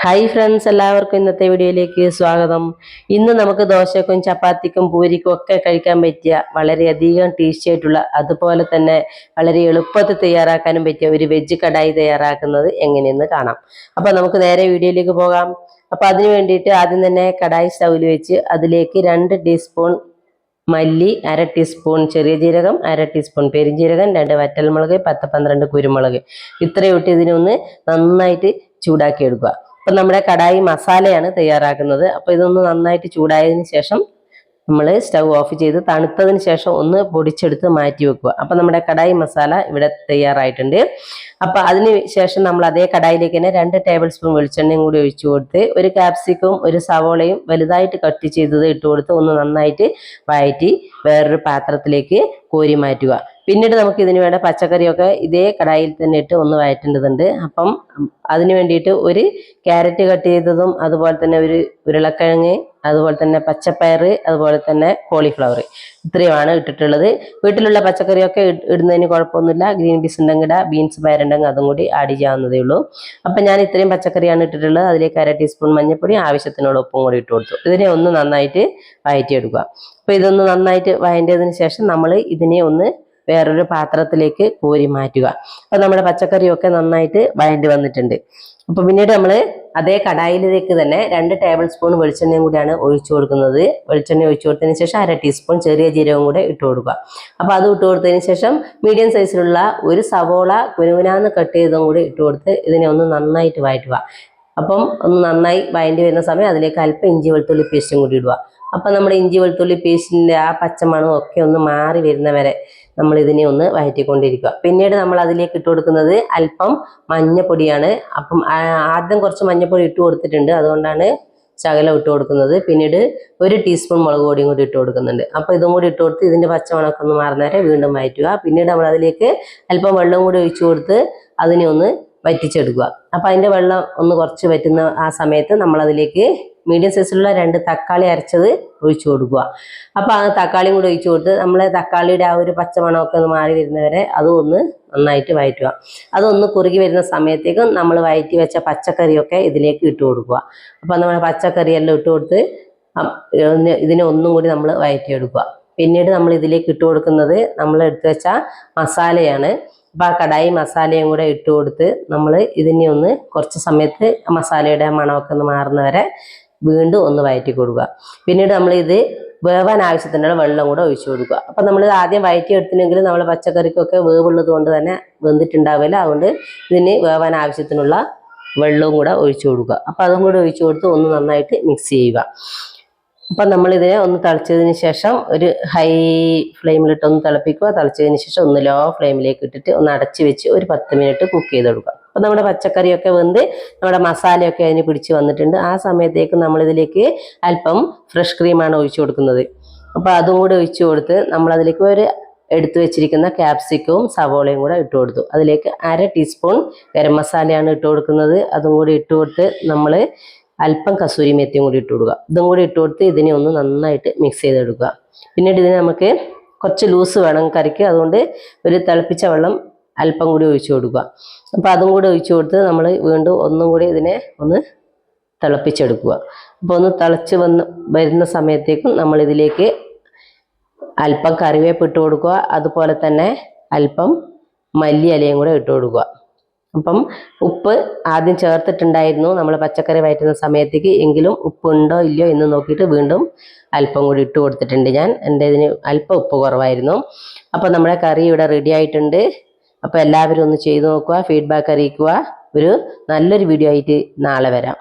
Hi friends, എല്ലാവർക്കും ഇന്നത്തെ വീഡിയോയിലേക്ക് സ്വാഗതം. ഇന്ന് നമുക്ക് ദോശക്കും ചപ്പാത്തിക്കും പൂരിക്കും ഒക്കെ കഴിക്കാൻ പറ്റിയ വളരെയധികം ടേസ്റ്റി ആയിട്ടുള്ള അതുപോലെ തന്നെ വളരെ എളുപ്പത്തിൽ തയ്യാറാക്കാനും പറ്റിയ ഒരു വെജ് കടായി തയ്യാറാക്കുന്നത് എങ്ങനെയെന്ന് കാണാം. അപ്പോൾ നമുക്ക് നേരെ വീഡിയോയിലേക്ക് പോകാം. അപ്പോൾ അതിന് വേണ്ടിയിട്ട് ആദ്യം തന്നെ കടായി സ്റ്റൗവിൽ വെച്ച് അതിലേക്ക് 2 ടീസ്പൂൺ മല്ലി, 1/2 ടീസ്പൂൺ ചെറിയ ജീരകം, 1/2 ടീസ്പൂൺ പെരിഞ്ജീരകം, 2 വറ്റൽമുളക്, 10-12 കുരുമുളക് ഇത്രയും ഇട്ട് ഇതിനൊന്ന് നന്നായിട്ട് ചൂടാക്കി എടുക്കുക. അപ്പം നമ്മുടെ കടായി മസാലയാണ് തയ്യാറാക്കുന്നത്. അപ്പോൾ ഇതൊന്ന് നന്നായിട്ട് ചൂടായതിന് ശേഷം നമ്മൾ സ്റ്റൗ ഓഫ് ചെയ്ത് തണുത്തതിന് ശേഷം ഒന്ന് പൊടിച്ചെടുത്ത് മാറ്റി വെക്കുക. അപ്പം നമ്മുടെ കടായി മസാല ഇവിടെ തയ്യാറായിട്ടുണ്ട്. അപ്പം അതിന് ശേഷം നമ്മൾ അതേ കടായിലേക്ക് തന്നെ 2 ടേബിൾ സ്പൂൺ വെളിച്ചെണ്ണയും കൂടി ഒഴിച്ചു കൊടുത്ത് ഒരു ക്യാപ്സിക്കും ഒരു സവോളയും വലുതായിട്ട് കട്ട് ചെയ്തത് ഇട്ട് കൊടുത്ത് ഒന്ന് നന്നായിട്ട് വഴറ്റി വേറൊരു പാത്രത്തിലേക്ക് കോരി മാറ്റുക. പിന്നീട് നമുക്ക് ഇതിന് വേണ്ട പച്ചക്കറിയൊക്കെ ഇതേ കടായിൽ തന്നെ ഇട്ട് ഒന്ന് വഴറ്റേണ്ടതുണ്ട്. അപ്പം അതിന് വേണ്ടിയിട്ട് ഒരു ക്യാരറ്റ് കട്ട് ചെയ്തതും അതുപോലെ തന്നെ ഒരു ഉരുളക്കിഴങ്ങ്, അതുപോലെ തന്നെ പച്ചപ്പയർ, അതുപോലെ തന്നെ കോളിഫ്ലവർ ഇത്രയുമാണ് ഇട്ടിട്ടുള്ളത്. വീട്ടിലുള്ള പച്ചക്കറിയൊക്കെ ഇടുന്നതിന് കുഴപ്പമൊന്നുമില്ല. ഗ്രീൻ പീസ് ഉണ്ടെങ്കിൽ ഇടാം, ബീൻസ് പയറുണ്ടെങ്കിൽ അതും കൂടി ആഡ് ചെയ്യാവുന്നതേ ഉള്ളൂ. അപ്പം ഞാൻ ഇത്രയും പച്ചക്കറിയാണ് ഇട്ടിട്ടുള്ളത്. അതിലേക്ക് 1/2 ടീസ്പൂൺ മഞ്ഞൾപ്പൊടി, ആവശ്യത്തിനുള്ള ഉപ്പും കൂടി ഇട്ട് കൊടുത്തു. ഇതിനെ ഒന്ന് നന്നായിട്ട് വഴറ്റിയെടുക്കുക. അപ്പോൾ ഇതൊന്ന് നന്നായിട്ട് വഴറ്റിയതിന് ശേഷം നമ്മൾ ഇതിനെ ഒന്ന് വേറൊരു പാത്രത്തിലേക്ക് കോരി മാറ്റുക. അപ്പോൾ നമ്മുടെ പച്ചക്കറിയൊക്കെ നന്നായിട്ട് വഴണ്ടി വന്നിട്ടുണ്ട്. അപ്പോൾ പിന്നീട് നമ്മൾ അതേ കടായിലേക്ക് തന്നെ 2 ടേബിൾ സ്പൂൺ വെളിച്ചെണ്ണയും കൂടിയാണ് ഒഴിച്ചു കൊടുക്കുന്നത്. വെളിച്ചെണ്ണ ഒഴിച്ചു കൊടുത്തതിന് ശേഷം 1/2 ടീസ്പൂൺ ചെറിയ ജീരകം കൂടെ ഇട്ട് കൊടുക്കുക. അപ്പോൾ അത് ഇട്ട് കൊടുത്തതിന് ശേഷം മീഡിയം സൈസിലുള്ള ഒരു സവോള കുനുകുനാന്ന് കട്ട് ചെയ്തതും കൂടി ഇട്ട് കൊടുത്ത് ഇതിനെ ഒന്ന് നന്നായിട്ട് വഴറ്റുക. അപ്പം ഒന്ന് നന്നായി വഴണ്ടി വരുന്ന സമയം അതിലേക്ക് അല്പം ഇഞ്ചി വെളുത്തുള്ളി പേസ്റ്റും കൂടി ഇടുക. അപ്പം നമ്മുടെ ഇഞ്ചി വെളുത്തുള്ളി പേസ്റ്റിൻ്റെ ആ പച്ചമണം ഒക്കെ ഒന്ന് മാറി വരുന്നവരെ നമ്മൾ ഇതിനെ ഒന്ന് വഴറ്റിക്കൊണ്ടിരിക്കുക. പിന്നീട് നമ്മൾ അതിലേക്ക് ഇട്ട് കൊടുക്കുന്നത് അല്പം മഞ്ഞപ്പൊടിയാണ്. അപ്പം ആദ്യം കുറച്ച് മഞ്ഞപ്പൊടി ഇട്ട് കൊടുത്തിട്ടുണ്ട്, അതുകൊണ്ടാണ് ശകലം ഇട്ട് കൊടുക്കുന്നത്. പിന്നീട് 1 ടീസ്പൂൺ മുളക് പൊടിയും കൂടി ഇട്ട് കൊടുക്കുന്നുണ്ട്. അപ്പോൾ ഇതും കൂടി ഇട്ട് കൊടുത്ത് ഇതിൻ്റെ പച്ചമണമൊക്കെ ഒന്ന് മാറുന്നവരെ വീണ്ടും വഴറ്റുക. പിന്നീട് നമ്മൾ അതിലേക്ക് അല്പം വെള്ളം കൂടി ഒഴിച്ചു കൊടുത്ത് അതിനെ ഒന്ന് വറ്റിച്ചെടുക്കുക. അപ്പം അതിൻ്റെ വെള്ളം ഒന്ന് കുറച്ച് വറ്റുന്ന ആ സമയത്ത് നമ്മൾ അതിലേക്ക് മീഡിയം സൈസിലുള്ള 2 തക്കാളി അരച്ചത് ഒഴിച്ചു കൊടുക്കുക. അപ്പോൾ ആ തക്കാളിയും കൂടി ഒഴിച്ചു കൊടുത്ത് നമ്മൾ തക്കാളിയുടെ ആ ഒരു പച്ചമണമൊക്കെ ഒന്ന് മാറി വരുന്നവരെ അതും ഒന്ന് നന്നായിട്ട് വഴറ്റുക. അതൊന്ന് കുറുകി വരുന്ന സമയത്തേക്കും നമ്മൾ വഴറ്റി വെച്ച പച്ചക്കറിയൊക്കെ ഇതിലേക്ക് ഇട്ട് കൊടുക്കുക. അപ്പോൾ നമ്മൾ പച്ചക്കറിയെല്ലാം ഇട്ട് കൊടുത്ത് ഇതിനെ ഒന്നും കൂടി നമ്മൾ വഴറ്റിയെടുക്കുക. പിന്നീട് നമ്മൾ ഇതിലേക്ക് ഇട്ട് കൊടുക്കുന്നത് നമ്മൾ എടുത്തു വെച്ച മസാലയാണ്. അപ്പോൾ ആ കടായി മസാലയും കൂടെ ഇട്ട് കൊടുത്ത് നമ്മൾ ഇതിനെ ഒന്ന് കുറച്ച് സമയത്ത് മസാലയുടെ മണമൊക്കെ ഒന്ന് മാറുന്നവരെ വീണ്ടും ഒന്ന് വഴറ്റി കൊടുക്കുക. പിന്നീട് നമ്മൾ ഇത് വേവാൻ ആവശ്യത്തിനുള്ള വെള്ളം കൂടെ ഒഴിച്ചു കൊടുക്കുക. അപ്പം നമ്മൾ ആദ്യം വഴറ്റി എടുത്തില്ലെങ്കിൽ നമ്മൾ പച്ചക്കറിക്കൊക്കെ വേവുള്ളത് കൊണ്ട് തന്നെ വെന്തിട്ടുണ്ടാവില്ല. അതുകൊണ്ട് ഇതിന് വേവാൻ ആവശ്യത്തിനുള്ള വെള്ളവും കൂടെ ഒഴിച്ചു കൊടുക്കുക. അപ്പം അതും കൂടെ ഒഴിച്ചു കൊടുത്ത് ഒന്ന് നന്നായിട്ട് മിക്സ് ചെയ്യുക. അപ്പം നമ്മളിതിനെ ഒന്ന് തിളച്ചതിന് ശേഷം ഒരു ഹൈ ഫ്ലെയിമിലിട്ട് ഒന്ന് തിളപ്പിക്കുക. തിളച്ചതിന് ശേഷം ഒന്ന് ലോ ഫ്ലെയിമിലേക്ക് ഇട്ടിട്ട് ഒന്ന് അടച്ച് വെച്ച് ഒരു 10 മിനിറ്റ് കുക്ക് ചെയ്തെടുക്കുക. അപ്പം നമ്മുടെ പച്ചക്കറിയൊക്കെ വെന്ത് നമ്മുടെ മസാലയൊക്കെ അതിന് പിടിച്ച് വന്നിട്ടുണ്ട്. ആ സമയത്തേക്ക് നമ്മളിതിലേക്ക് അല്പം ഫ്രഷ് ക്രീമാണ് ഒഴിച്ചു കൊടുക്കുന്നത്. അപ്പോൾ അതും കൂടെ ഒഴിച്ചു കൊടുത്ത് നമ്മളതിലേക്ക് ഒരു എടുത്തു വെച്ചിരിക്കുന്ന ക്യാപ്സിക്കവും സവോളയും കൂടെ ഇട്ട് കൊടുത്തു. അതിലേക്ക് 1/2 ടീസ്പൂൺ ഗരം മസാലയാണ് ഇട്ട് കൊടുക്കുന്നത്. അതും കൂടി ഇട്ട് കൊടുത്ത് നമ്മൾ അല്പം കസൂരി മേത്തിയും കൂടി ഇട്ട് കൊടുക്കുക. ഇതും കൂടി ഇട്ട് കൊടുത്ത് ഇതിനെ ഒന്ന് നന്നായിട്ട് മിക്സ് ചെയ്തെടുക്കുക. പിന്നീട് ഇതിന് നമുക്ക് കുറച്ച് ലൂസ് വേണം കറിക്ക്, അതുകൊണ്ട് ഒരു തിളപ്പിച്ച വെള്ളം അല്പം കൂടി ഒഴിച്ചു കൊടുക്കുക. അപ്പോൾ അതും കൂടി ഒഴിച്ചു കൊടുത്ത് നമ്മൾ വീണ്ടും ഒന്നും കൂടി ഇതിനെ ഒന്ന് തിളപ്പിച്ചെടുക്കുക. അപ്പോൾ ഒന്ന് തിളച്ച് വരുന്ന സമയത്തേക്കും നമ്മളിതിലേക്ക് അല്പം കറിവേപ്പ് ഇട്ട് കൊടുക്കുക. അതുപോലെ തന്നെ അല്പം മല്ലി ഇലയും കൂടെ ഇട്ട് കൊടുക്കുക. അപ്പം ഉപ്പ് ആദ്യം ചേർത്തിട്ടുണ്ടായിരുന്നു നമ്മൾ പച്ചക്കറി വഴറ്റുന്ന സമയത്തേക്ക്, എങ്കിലും ഉപ്പ് ഉണ്ടോ ഇല്ലയോ എന്ന് നോക്കിയിട്ട് വീണ്ടും അല്പം കൂടി ഇട്ട് കൊടുത്തിട്ടുണ്ട് ഞാൻ. എൻ്റെ ഇതിന് അല്പം ഉപ്പ് കുറവായിരുന്നു. അപ്പോൾ നമ്മുടെ കറി ഇവിടെ റെഡി ആയിട്ടുണ്ട്. അപ്പോൾ എല്ലാവരും ഒന്ന് ചെയ്ത് നോക്കുക, ഫീഡ്ബാക്ക് അറിയിക്കുക. ഒരു നല്ലൊരു വീഡിയോ ആയിട്ട് നാളെ വരാം.